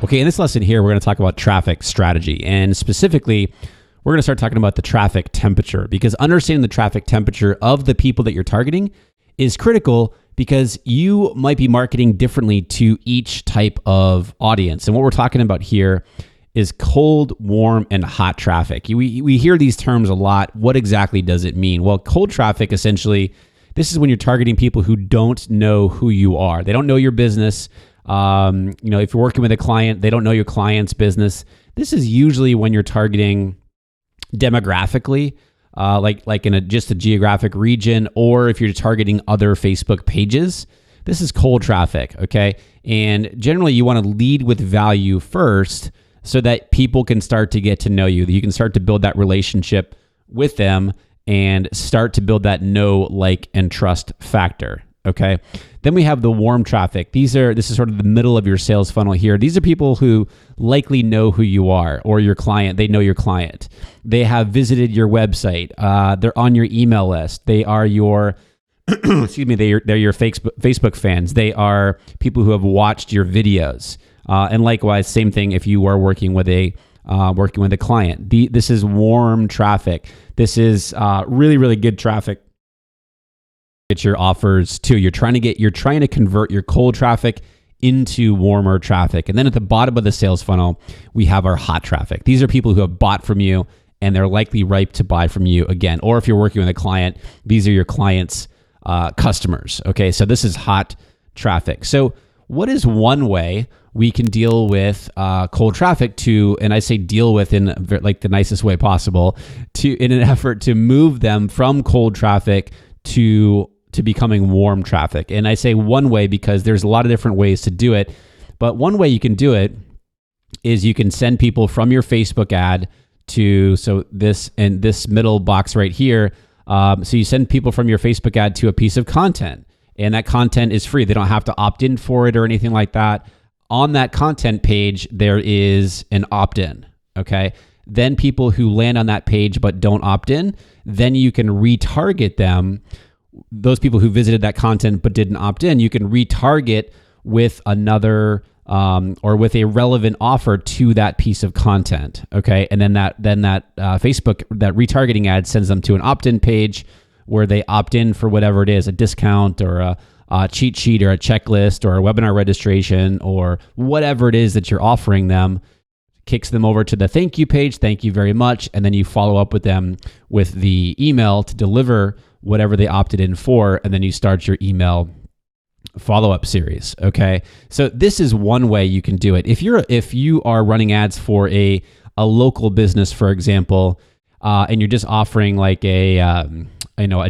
Okay, in this lesson here, we're going to talk about traffic strategy. And specifically, we're going to start talking about the traffic temperature, because understanding the traffic temperature of the people that you're targeting is critical, because you might be marketing differently to each type of audience. And what we're talking about here is cold, warm, and hot traffic. We hear these terms a lot. What exactly does it mean? Well, cold traffic, essentially, this is when you're targeting people who don't know who you are. They don't know your business. If you're working with a client, they don't know your client's business. This is usually when you're targeting demographically, like in just a geographic region, or if you're targeting other Facebook pages. This is cold traffic, okay? And generally, you want to lead with value first so that people can start to get to know you. You can start to build that relationship with them and start to build that know, like, and trust factor. Okay. Then we have the warm traffic. This is sort of the middle of your sales funnel here. These are people who likely know who you are, or your client. They know your client. They have visited your website. They're on your email list. They are your, they're your Facebook fans. They are people who have watched your videos. And likewise, same thing if you are working with a client. This is warm traffic. This is really, really good traffic. Get your offers too. You're trying to convert your cold traffic into warmer traffic. And then at the bottom of the sales funnel, we have our hot traffic. These are people who have bought from you and they're likely ripe to buy from you again. Or if you're working with a client, these are your clients' customers. Okay, so this is hot traffic. So what is one way we can deal with cold traffic and I say deal with in like the nicest way possible, in an effort to move them from cold traffic to becoming warm traffic? And I say one way because there's a lot of different ways to do it. But one way you can do it is you can send people from your Facebook ad to, so this middle box right here. So you send people from your Facebook ad to a piece of content, and that content is free. They don't have to opt in for it or anything like that. On that content page, there is an opt-in. Okay. Then people who land on that page but don't opt in, then you can retarget them. Those people who visited that content but didn't opt in, you can retarget with another or with a relevant offer to that piece of content. Okay, and then that Facebook, that retargeting ad sends them to an opt-in page where they opt in for whatever it is, a discount or a cheat sheet or a checklist or a webinar registration or whatever it is that you're offering them. Kicks them over to the thank you page. Thank you very much. And then you follow up with them with the email to deliver whatever they opted in for. And then you start your email follow-up series. Okay. So this is one way you can do it. If you are running ads for a local business, for example, and you're just offering like a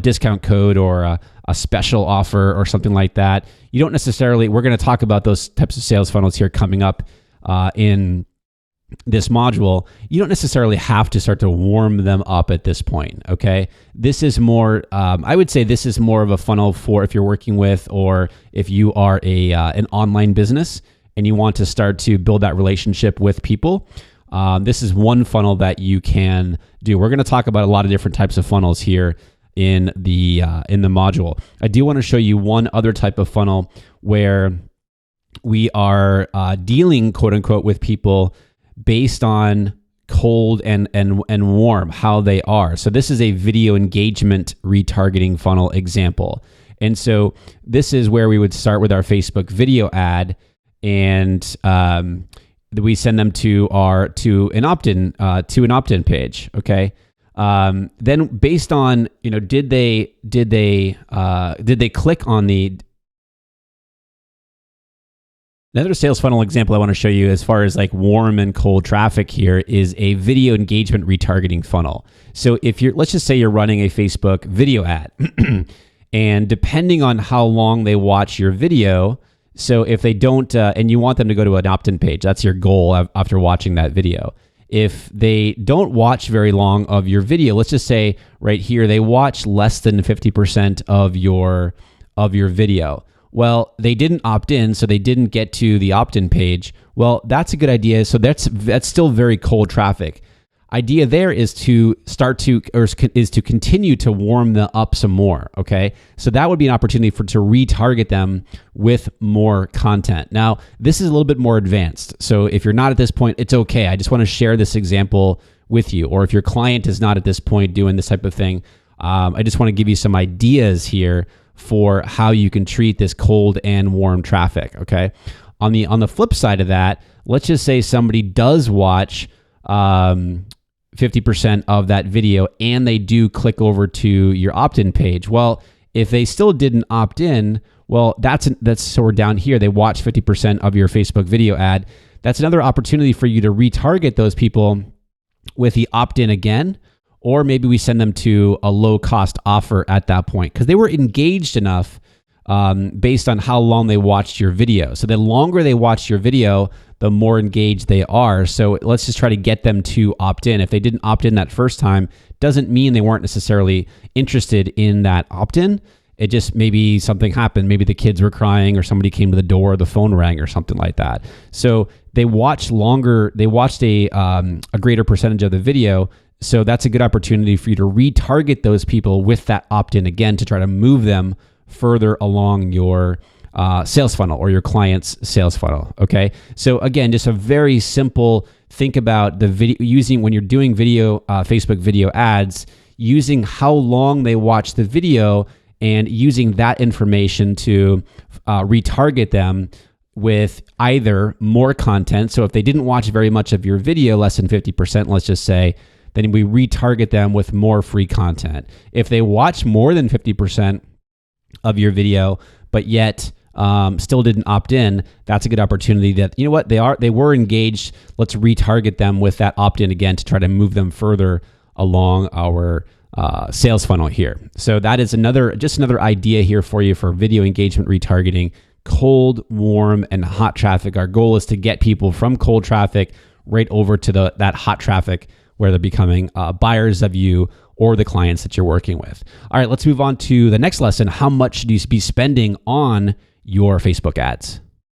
discount code or a special offer or something like that, you don't necessarily, we're going to talk about those types of sales funnels here coming up in this module. You don't necessarily have to start to warm them up at this point, okay? This is more, I would say this is more of a funnel for if you're working with, or if you are an online business and you want to start to build that relationship with people. This is one funnel that you can do. We're going to talk about a lot of different types of funnels here in the module. I do want to show you one other type of funnel where we are dealing, quote unquote, with people based on cold and warm, how they are. So this is a video engagement retargeting funnel example. And so this is where we would start with our Facebook video ad, and we send them to an opt-in page. Okay. Then based on, did they click on the. Another sales funnel example I want to show you as far as like warm and cold traffic here is a video engagement retargeting funnel. So let's just say you're running a Facebook video ad and depending on how long they watch your video, so if they don't, and you want them to go to an opt-in page, that's your goal after watching that video. If they don't watch very long of your video, let's just say right here, they watch less than 50% of your video. Well, they didn't opt in, so they didn't get to the opt-in page. Well, that's a good idea. So that's still very cold traffic. idea there is to continue to warm them up some more. Okay. So that would be an opportunity to retarget them with more content. Now, this is a little bit more advanced. So if you're not at this point, it's okay. I just want to share this example with you. Or if your client is not at this point doing this type of thing, I just want to give you some ideas here for how you can treat this cold and warm traffic. Okay. On the flip side of that, let's just say somebody does watch 50% of that video and they do click over to your opt-in page. Well, if they still didn't opt in, well, that's so we're down here. They watch 50% of your Facebook video ad. That's another opportunity for you to retarget those people with the opt-in again, or maybe we send them to a low-cost offer at that point because they were engaged enough based on how long they watched your video. So the longer they watch your video, the more engaged they are. So let's just try to get them to opt in. If they didn't opt in that first time, doesn't mean they weren't necessarily interested in that opt-in. It just maybe something happened. Maybe the kids were crying or somebody came to the door, or the phone rang or something like that. So they watched longer. They watched a greater percentage of the video. So that's a good opportunity for you to retarget those people with that opt-in again to try to move them further along your sales funnel or your client's sales funnel. Okay. So again, just a very simple think about the video when you're doing video, Facebook video ads, using how long they watch the video and using that information to retarget them with either more content. So if they didn't watch very much of your video, less than 50%, let's just say, then we retarget them with more free content. If they watch more than 50% of your video, but yet still didn't opt in, that's a good opportunity that, you know what, they were engaged. Let's retarget them with that opt-in again to try to move them further along our sales funnel here. So that is another idea here for you for video engagement retargeting, cold, warm, and hot traffic. Our goal is to get people from cold traffic right over to that hot traffic where they're becoming buyers of you or the clients that you're working with. All right, let's move on to the next lesson. How much should you be spending on your Facebook ads?